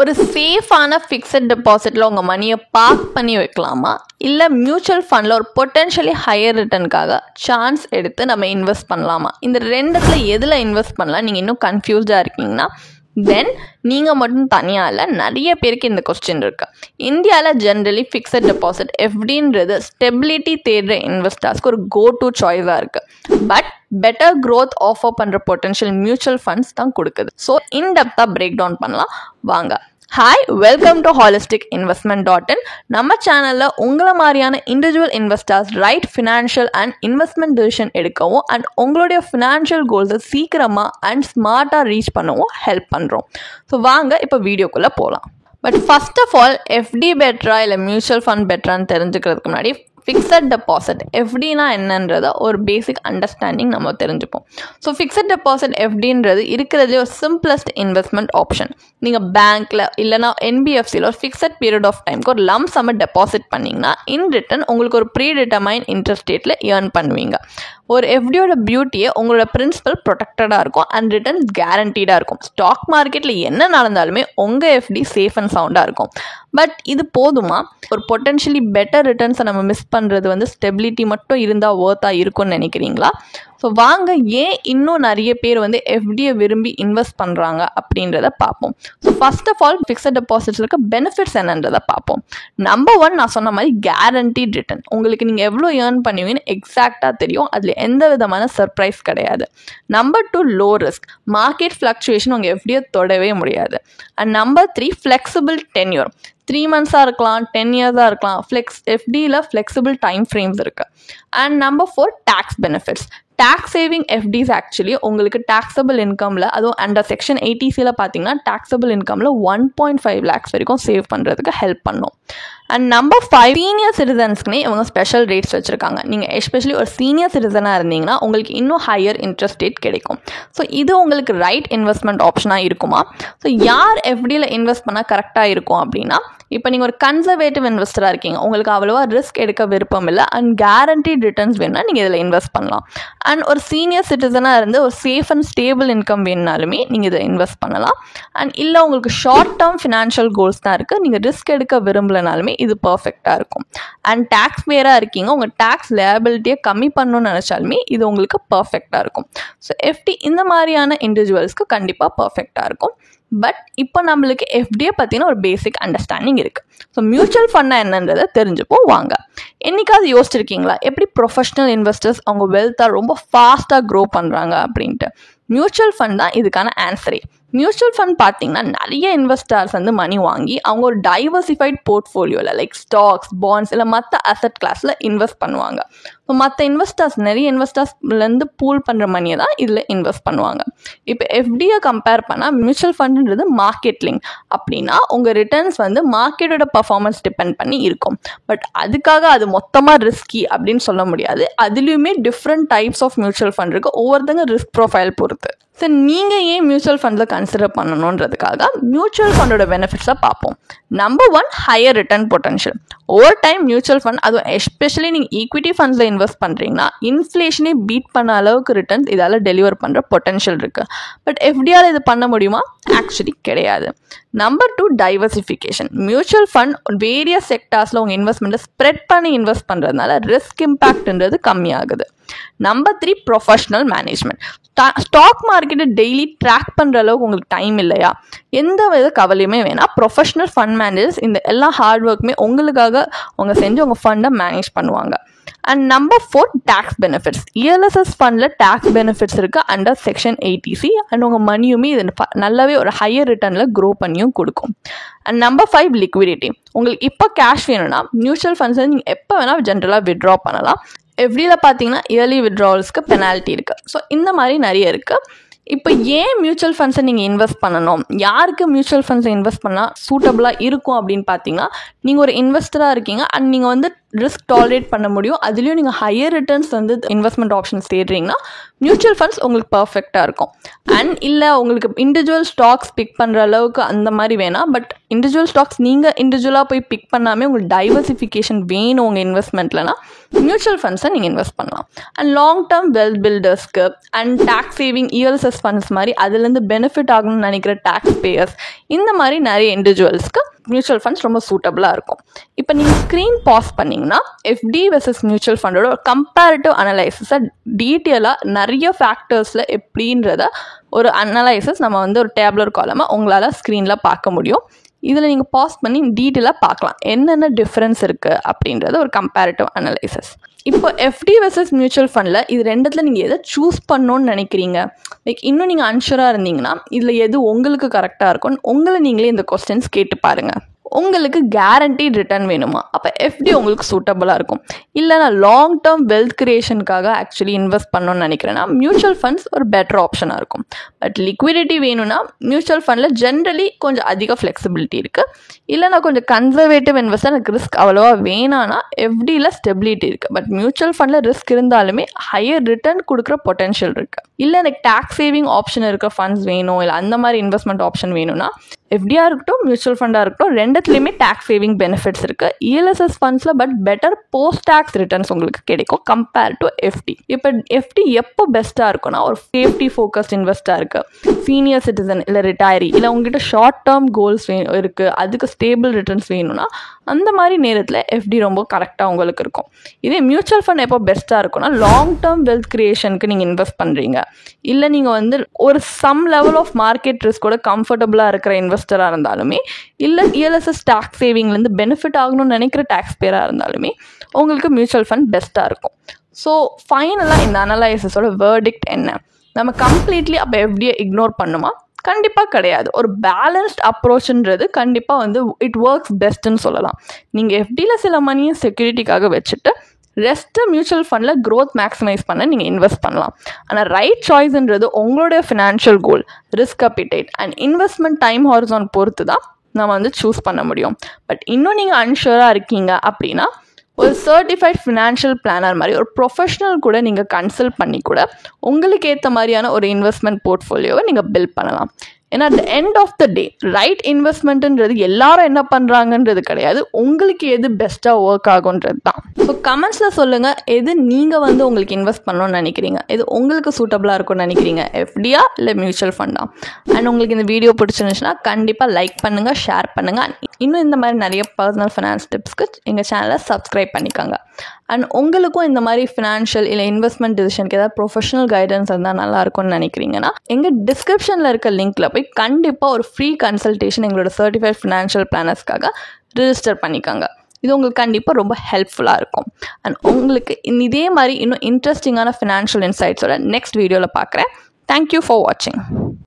ஒரு சேஃபான ஃபிக்ஸட் டெபாசிட்டில் உங்கள் மணியை பார்க் பண்ணி வைக்கலாமா, இல்லை மியூச்சுவல் ஃபண்டில் ஒரு பொட்டென்ஷியலி ஹையர் ரிட்டர்னுக்காக சான்ஸ் எடுத்து நம்ம இன்வெஸ்ட் பண்ணலாமா? இந்த ரெண்டுத்தில் எதில் இன்வெஸ்ட் பண்ணலாம் நீங்கள் இன்னும் கன்ஃபியூஸ்டாக இருக்கீங்கன்னா தென் நீங்கள் மட்டும் தனியாக இல்லை, நிறைய பேருக்கு இந்த கொஸ்டின் இருக்குது. இந்தியாவில் ஜென்ரலி ஃபிக்ஸட் டெபாசிட் எஃப்டின்றது ஸ்டெபிலிட்டி தேடுற இன்வெஸ்டர்ஸ்க்கு ஒரு கோ டு சாய்ஸாக இருக்குது. பட் பெட்டர் க்ரோத் ஆஃபர் பண்ணுற பொட்டென்ஷியல் மியூச்சுவல் ஃபண்ட்ஸ் தான் கொடுக்குது. ஸோ இன்டெப்த்தாக பிரேக் டவுன் பண்ணலாம் வாங்க. Hi, welcome to holistic.investment.in. நம்ம சேனலில் உங்களை மாதிரியான individual investors right financial and investment decision எடுக்கவும் அண்ட் உங்களுடைய ஃபினான்ஷியல் கோல்ஸை சீக்கிரமாக அண்ட் ஸ்மார்ட்டாக ரீச் பண்ணவும் ஹெல்ப் பண்ணுறோம். ஸோ வாங்க இப்போ வீடியோக்குள்ளே போகலாம். But first of all FD பெட்டரா இல்லை மியூச்சுவல் ஃபண்ட் பெட்டரான்னு தெரிஞ்சுக்கிறதுக்கு முன்னாடி ஃபிக்ஸட் டெபாசிட் எஃப்டினா என்னன்றத ஒரு பேசிக் அண்டர்ஸ்டாண்டிங் நம்ம தெரிஞ்சுப்போம். ஸோ ஃபிக்ஸட் டெபாசிட் எஃப்டின்றது இருக்கிறதுலே ஒரு சிம்பிளஸ்ட் இன்வெஸ்ட்மெண்ட் ஆப்ஷன். நீங்கள் பேங்க்கில் இல்லைனா என்பிஎஃப்சியில் ஒரு ஃபிக்ஸட் பீரியட் ஆஃப் டைமுக்கு ஒரு லம்ப் சம்ம டெபாசிட் பண்ணிங்கன்னா இன் ரிட்டர்ன் உங்களுக்கு ஒரு ப்ரீ டிட்டர்மைன் இன்ட்ரெஸ்ட் ரேட்டில் ஏர்ன் பண்ணுவீங்க. ஒரு எஃப்டியோட பியூட்டியே உங்களோட பிரின்சிபல் ப்ரொடெக்டடாக இருக்கும் அண்ட் ரிட்டர்ன்ஸ் கேரண்டீடாக இருக்கும். ஸ்டாக் மார்க்கெட்டில் என்ன நடந்தாலுமே உங்கள் எஃப்டி சேஃப் அண்ட் சவுண்டாக இருக்கும். பட் இது போதுமா? ஒரு பொட்டென்ஷியலி பெட்டர் ரிட்டர்ன்ஸை நம்ம மிஸ் பண்ணுறது வந்து ஸ்டெபிலிட்டி மட்டும் இருந்தால் ஒர்த்தாக இருக்கும்னு நினைக்கிறீங்களா? ஸோ வாங்க ஏன் இன்னும் நிறைய பேர் வந்து எஃப்டியை விரும்பி இன்வெஸ்ட் பண்ணுறாங்க அப்படின்றத பார்ப்போம். So first of all fixed deposits இருக்க பெனிஃபிட்ஸ் என்னன்றதை பார்ப்போம். நம்பர் 1, நான் சொன்ன மாதிரி கேரண்டீட் ரிட்டர்ன். உங்களுக்கு நீங்கள் எவ்வளோ ஏர்ன் பண்ணுவீங்கன்னு எக்ஸாக்டாக தெரியும். அதில் எந்த விதமான சர்ப்ரைஸ் கிடையாது. Number 2, low risk. Market fluctuation உங்கள் எஃப்டியை தொடவே முடியாது. And number 3, flexible tenure. 3 மந்த்ஸாக இருக்கலாம், 10 இயர்ஸாக இருக்கலாம். எஃப்டியில் ஃப்ளெக்சிபிள் டைம் ஃப்ரேம்ஸ் இருக்குது. And number 4, tax benefits. Tax saving FDs actually உங்களுக்கு டேக்ஸபிள் இன்கமில், அதுவும் அண்டர் செக்ஷன் 80Cயில் பார்த்தீங்கன்னா டேக்ஸபிள் இன்கமில் 1.5 lakhs வரைக்கும் சேவ் பண்ணுறதுக்கு ஹெல்ப் பண்ணும். அண்ட் நம்பர் 5, சீனியர் சிட்டிசன்ஸ்க்குனே இவங்க ஸ்பெஷல் ரேட்ஸ் வச்சுருக்காங்க. நீங்கள் எஸ்பெஷலி ஒரு சீனியர் சிட்டிசனாக இருந்தீங்கன்னா உங்களுக்கு இன்னும் ஹையர் இன்ட்ரெஸ்ட் ரேட் கிடைக்கும். ஸோ இது உங்களுக்கு ரைட் இன்வெஸ்ட்மெண்ட் ஆப்ஷனாக இருக்குமா? ஸோ யார் எஃப்டியில் இன்வெஸ்ட் பண்ணால் கரெக்டாக இருக்கும் அப்படின்னா, இப்போ நீங்கள் ஒரு கன்சர்வேட்டிவ் இன்வெஸ்டராக இருக்கீங்க, உங்களுக்கு அவ்வளோவா ரிஸ்க் எடுக்க விருப்பம் இல்லை அண்ட் கேரண்டீட் ரிட்டர்ன்ஸ் வேணும்னா நீங்கள் இதில் இன்வெஸ்ட் பண்ணலாம். அண்ட் ஒரு சீனியர் சிட்டிசனாக இருந்து ஒரு சேஃப் அண்ட் ஸ்டேபிள் இன்கம் வேணுனாலுமே நீங்கள் இதை இன்வெஸ்ட் பண்ணலாம். அண்ட் இல்லை உங்களுக்கு ஷார்ட் டேர்ம் ஃபினான்ஷியல் கோல்ஸ் தான் இருக்குது, நீங்கள் ரிஸ்க் எடுக்க விரும்பலைனாலுமே இது பர்ஃபெக்டாக இருக்கும். அண்ட் டேக்ஸ் பேராக இருக்கீங்க, உங்கள் டேக்ஸ் லேபிலிட்டியை கம்மி பண்ணணும்னு நினச்சாலுமே இது உங்களுக்கு பர்ஃபெக்டாக இருக்கும். ஸோ எஃப்டி இந்த மாதிரியான இண்டிவிஜுவல்ஸ்க்கு கண்டிப்பாக பர்ஃபெக்டாக இருக்கும். பட் இப்போ நம்மளுக்கு எஃப்டியை பற்றின ஒரு பேசிக் அண்டர்ஸ்டாண்டிங் இருக்குது. ஸோ மியூச்சுவல் ஃபண்டா என்னன்றதை தெரிஞ்சுப்போம் வாங்க. என்னைக்காவது யோசிச்சிருக்கீங்களா எப்படி ப்ரொஃபஷனல் இன்வெஸ்டர்ஸ் அவங்க வெல்த்தாக ரொம்ப ஃபாஸ்ட்டாக க்ரோ பண்ணுறாங்க அப்படின்ட்டு? மியூச்சுவல் ஃபண்ட் தான் இதுக்கான ஆன்சரே. மியூச்சுவல் ஃபண்ட் பார்த்தீங்கன்னா நிறைய இன்வெஸ்டர்ஸ் வந்து மணி வாங்கி அவங்க ஒரு டைவர்சிஃபைட் போர்ட்ஃபோலியோவில் லைக் ஸ்டாக்ஸ், பாண்ட்ஸ் இல்லை மற்ற அசட் கிளாஸில் இன்வெஸ்ட் பண்ணுவாங்க. ஸோ மற்ற இன்வெஸ்டர்ஸ் நிறைய இன்வெஸ்டர்ஸ்லேருந்து பூல் பண்ணுற மணியை தான் இதில் இன்வெஸ்ட் பண்ணுவாங்க. இப்போ எஃப்டியை கம்பேர் பண்ணால் மியூச்சுவல் ஃபண்டுன்றது மார்க்கெட் லிங்க். அப்படின்னா உங்கள் ரிட்டர்ன்ஸ் வந்து மார்க்கெட்டோட பர்ஃபார்மன்ஸ் டிபெண்ட் பண்ணி இருக்கும். பட் அதுக்காக அது மொத்தமாக ரிஸ்கி அப்படின்னு சொல்ல முடியாது. அதுலேயுமே different types of mutual fund இருக்குது, ஒவ்வொருத்தங்க ரிஸ்க் ப்ரொஃபைல் பொறுத்து. ஸோ நீங்கள் ஏன் மியூச்சுவல் ஃபண்டில் கன்சிடர் பண்ணணுன்றதுக்காக மியூச்சுவல் ஃபண்டோட பெனிஃபிட்ஸை பார்ப்போம். Number 1, higher return potential. Over time mutual fund, அதுவும் எஸ்பெஷலி நீங்கள் ஈக்விட்டி ஃபண்ட்ஸில் இன்வெஸ்ட் பண்ணுறீங்கன்னா இன்ஃப்ளேஷனே பீட் பண்ண அளவுக்கு ரிட்டர்ன்ஸ் இதால் டெலிவர் பண்ணுற பொட்டன்ஷியல் இருக்குது. பட் எஃப்டியால் இது பண்ண முடியுமா? ஆக்சுவலி கிடையாது. Number 2, diversification. Mutual fund various செக்டார்ஸில் உங்கள் இன்வெஸ்ட்மெண்ட்டை ஸ்ப்ரெட் பண்ணி இன்வெஸ்ட் பண்ணுறதுனால ரிஸ்க் இம்பேக்ட்ன்றது கம்மியாகுது. Number 3, professional management. ஸ்டாக் மார்க்கெட்டை டெய்லி ட்ராக் பண்ணுற அளவுக்கு உங்களுக்கு டைம் இல்லையா? எந்த வித கவலையுமே வேணாம். ப்ரொஃபஷனல் ஃபண்ட் மேனேஜர்ஸ் இந்த எல்லா ஹார்ட் ஒர்க்குமே உங்களுக்காக அவங்க செஞ்சு உங்கள் ஃபண்டை மேனேஜ் பண்ணுவாங்க. And number 4, tax benefits. ELSS ஃபண்டில் டேக்ஸ் பெனிஃபிட்ஸ் இருக்குது அண்டர் செக்ஷன் 80C அண்ட் உங்கள் மணியுமே இது நல்லாவே ஒரு ஹையர் ரிட்டர்னில் க்ரோ பண்ணியும் கொடுக்கும். And number 5, liquidity. உங்களுக்கு இப்போ கேஷ் வேணும்னா மியூச்சுவல் ஃபண்ட்ஸை நீங்கள் எப்போ வேணால் ஜென்ரலாக வித்ட்ரா பண்ணலாம். எஃப்டியில் பார்த்தீங்கன்னா இயர்லி வித்ட்ராவல்ஸ்க்கு பெனால்ட்டி இருக்குது. ஸோ இந்த மாதிரி நிறைய இருக்குது. இப்போ ஏன் மியூச்சுவல் ஃபண்ட்ஸை நீங்கள் இன்வெஸ்ட் பண்ணணும், யாருக்கு மியூச்சுவல் ஃபண்ட்ஸை இன்வெஸ்ட் பண்ணால் சூட்டபுளாக இருக்கும் அப்படின்னு பார்த்தீங்கன்னா, நீங்கள் ஒரு இன்வெஸ்டராக இருக்கீங்க அண்ட் நீங்கள் வந்து ரிஸ்க் டாலரேட் பண்ண முடியும், அதுலேயும் நீங்கள் ஹையர் ரிட்டர்ன்ஸ் வந்து இன்வெஸ்ட்மெண்ட் ஆப்ஷன்ஸ் தேடுறீங்கன்னா மியூச்சுவல் ஃபண்ட்ஸ் உங்களுக்கு பர்ஃபெக்டாக இருக்கும். அண்ட் இல்லை உங்களுக்கு இண்டிவிஜுவல் ஸ்டாக்ஸ் பிக் பண்ணுற அளவுக்கு அந்த மாதிரி வேணாம், பட் இண்டிவிஜுவல் ஸ்டாக்ஸ் நீங்கள் இண்டிவிஜுவலாக போய் பிக் பண்ணாமல் உங்களுக்கு டைவர்சிஃபிகேஷன் வேணும் உங்கள் இன்வெஸ்ட்மெண்ட்லனா மியூச்சுவல் ஃபண்ட்ஸை நீங்கள் இன்வெஸ்ட் பண்ணலாம். அண்ட் லாங் டேர்ம் வெல்த் பில்டர்ஸ்க்கு and tax saving ELSS funds மாதிரி அதுலேருந்து பெனிஃபிட் ஆகணும்னு நினைக்கிற டேக்ஸ் பேயர்ஸ் இந்த மாதிரி நிறைய இண்டிவிஜுவல்ஸ்க்கு மியூச்சுவல் ஃபண்ட்ஸ் ரொம்ப சூட்டபுளாக இருக்கும். இப்போ நீங்கள் ஸ்க்ரீன் பாஸ் பண்ணிங்கன்னா எஃப்டி வெர்சஸ் மியூச்சுவல் ஃபண்டோட ஒரு கம்பேரிட்டிவ் அனலைசிஸை டீட்டெயிலாக நிறைய ஃபேக்டர்ஸில் எப்படின்றத ஒரு அனலைசிஸ் நம்ம ஒரு டேப்லர் காலமாக உங்களால் ஸ்க்ரீனில் பார்க்க முடியும். இதில் நீங்கள் பாஸ் பண்ணி டீட்டெயிலாக பார்க்கலாம் என்னென்ன டிஃப்ரென்ஸ் இருக்குது அப்படின்றது ஒரு கம்பேரிட்டிவ் அனலைசிஸ். இப்போ எஃப்டி வெர்சஸ் மியூச்சுவல் ஃபண்டில் இது ரெண்டுத்தில் நீங்கள் எதை சூஸ் பண்ணணும்னு நினைக்கிறீங்க, இன்னும் நீங்கள் அன்ஷூராக இருந்தீங்கன்னா இதில் எது உங்களுக்கு கரெக்டாக இருக்கும் உங்களை நீங்களே இந்த கொஸ்டின்ஸ் கேட்டு பாருங்கள். உங்களுக்கு கேரண்டீட் ரிட்டர்ன் வேணுமா, அப்போ எஃப்டி உங்களுக்கு சூட்டபுளாக இருக்கும். இல்லை நான் லாங் டேர்ம் வெல்த் கிரியேஷனுக்காக ஆக்சுவலி இன்வெஸ்ட் பண்ணணும்னு நினைக்கிறேன்னா மியூச்சுவல் ஃபண்ட்ஸ் ஒரு பெட்டர் ஆப்ஷனாக இருக்கும். பட் லிக்விடிட்டி வேணும்னா மியூச்சுவல் ஃபண்டில் ஜென்ரலி கொஞ்சம் அதிக ஃப்ளெக்சிபிலிட்டி இருக்குது. இல்லை நான் கொஞ்சம் கன்சர்வேட்டிவ் இன்வெஸ்ட் எனக்கு ரிஸ்க் அவ்வளோவா வேணான்னா எஃப்டியில் ஸ்டெபிலிட்டி இருக்குது. பட் மியூச்சுவல் ஃபண்டில் ரிஸ்க் இருந்தாலுமே ஹையர் ரிட்டர்ன் கொடுக்குற பொட்டென்ஷியல் இருக்குது. இல்லை எனக்கு டேக்ஸ் சேவிங் ஆப்ஷன் இருக்க ஃபண்ட்ஸ் வேணும், இல்லை அந்த மாதிரி இன்வெஸ்ட்மெண்ட் ஆப்ஷன் வேணும்னா எஃப்டியாக இருக்கட்டும் மியூச்சுவல் ஃபண்டாக இருக்கட்டும் ரெண்டுத்துலேயுமே டேக்ஸ் சேவிங் பெனிஃபிட்ஸ் இருக்குது. இஎல்எஸ்எஸ் ஃபண்ட்ஸில் but better post tax returns உங்களுக்கு கிடைக்கும் கம்பேர் டு எஃப்டி. இப்போ எஃப்டி எப்போ பெஸ்ட்டாக இருக்கும்னா ஒரு சேஃப்டி ஃபோக்கஸ்ட் இன்வெஸ்டாக இருக்குது, சீனியர் சிட்டிசன் இல்லை ரிட்டையரி, இல்லை உங்ககிட்ட ஷார்ட் டேர்ம் கோல்ஸ் இருக்குது, அதுக்கு ஸ்டேபிள் ரிட்டர்ன்ஸ் வேணும்னா அந்த மாதிரி நேரத்தில் எஃப்டி ரொம்ப கரெக்டாக உங்களுக்கு இருக்கும். இதே மியூச்சுவல் ஃபண்ட் எப்போ பெஸ்ட்டாக இருக்கும்னா லாங் டேர்ம் வெல்த் கிரியேஷனுக்கு நீங்கள் இன்வெஸ்ட் பண்ணுறீங்க, இல்லை நீங்கள் ஒரு சம் லெவல் ஆஃப் மார்க்கெட் ரிஸ்கோட கம்ஃபர்டபுளாக இருக்கிற இன்வெஸ்டராக இருந்தாலுமே, இல்லை இஎல்எஸ்எஸ் டேக்ஸ் சேவிங்லேருந்து பெனிஃபிட் ஆகணும்னு நினைக்கிற டேக்ஸ் பேராக இருந்தாலுமே உங்களுக்கு மியூச்சுவல் ஃபண்ட் பெஸ்ட்டாக இருக்கும். ஸோ ஃபைனலாக இந்த அனலைசிஸோட வேர்டிக்ட் என்ன, நம்ம கம்ப்ளீட்லி அப்போ எஃப்டியை இக்னோர் பண்ணுமா? கண்டிப்பாக கிடையாது. ஒரு பேலன்ஸ்ட் அப்ரோச்ன்றது கண்டிப்பாக இட் ஒர்க்ஸ் பெஸ்ட்டுன்னு சொல்லலாம். நீங்கள் எஃப்டியில் சில மணியை செக்யூரிட்டிக்காக வச்சுட்டு ரெஸ்ட்டு மியூச்சுவல் ஃபண்டில் க்ரோத் மேக்ஸிமைஸ் பண்ண நீங்கள் இன்வெஸ்ட் பண்ணலாம். ஆனால் ரைட் சாய்ஸ்ன்றது உங்களுடைய financial goal, risk appetite and investment time horizon பொறுத்து தான் நம்ம சூஸ் பண்ண முடியும். பட் இன்னும் நீங்கள் அன்ஷூராக இருக்கீங்க அப்படின்னா ஒரு சர்டிஃபைட் ஃபினான்ஷியல் பிளானர் மாதிரி ஒரு ப்ரொஃபஷனல் கூட நீங்கள் கன்சல்ட் பண்ணி கூட உங்களுக்கு ஏற்ற மாதிரியான ஒரு இன்வெஸ்ட்மெண்ட் போர்ட்ஃபோலியோவை நீங்கள் பில்ட் பண்ணலாம். ஏன்னா at the end of the day right இன்வெஸ்ட்மெண்ட்டுன்றது எல்லாரும் என்ன பண்ணுறாங்கன்றது கிடையாது, உங்களுக்கு எது பெஸ்ட்டாக ஒர்க் ஆகுன்றது தான். ஸோ கமெண்ட்ஸில் சொல்லுங்கள் எது நீங்கள் உங்களுக்கு இன்வெஸ்ட் பண்ணணும்னு நினைக்கிறீங்க, எது உங்களுக்கு சூட்டபுளாக இருக்கும்னு நினைக்கிறீங்க, எஃப்டியா இல்லை மியூச்சுவல் ஃபண்டா. அண்ட் உங்களுக்கு இந்த வீடியோ பிடிச்சிருந்துச்சுன்னா கண்டிப்பாக லைக் பண்ணுங்கள், ஷேர் பண்ணுங்கள். இன்னும் இந்த மாதிரி நிறைய பர்சனல் ஃபினான்ஸ் டிப்ஸ்க்கு எங்கள் சேனலை சப்ஸ்கிரைப் பண்ணிக்கோங்க. அண்ட் உங்களுக்கும் இந்த மாதிரி ஃபினான்ஷியல் இல்லை இன்வெஸ்ட்மெண்ட் டிசிஷனுக்கு ஏதாவது ப்ரொஃபஷனல் கைடன்ஸ் இருந்தால் நல்லாயிருக்கும்னு நினைக்கிறீங்கன்னா எங்கள் டிஸ்கிரிப்ஷனில் இருக்க லிங்க்கில் போய் கண்டிப்பாக ஒரு ஃப்ரீ கன்சல்டேஷன் எங்களோட சர்டிஃபைட் ஃபினான்ஷியல் பிளானர்ஸ்க்காக ரிஜிஸ்டர் பண்ணிக்கோங்க. இது உங்களுக்கு கண்டிப்பாக ரொம்ப ஹெல்ப்ஃபுல்லாக இருக்கும். அண்ட் உங்களுக்கு இதே மாதிரி இன்னும் இன்ட்ரெஸ்டிங்கான ஃபினான்ஷியல் இன்சைட்ஸோட நெக்ஸ்ட் வீடியோவில் பார்க்குறேன். தேங்க்யூ ஃபார் வாட்சிங்.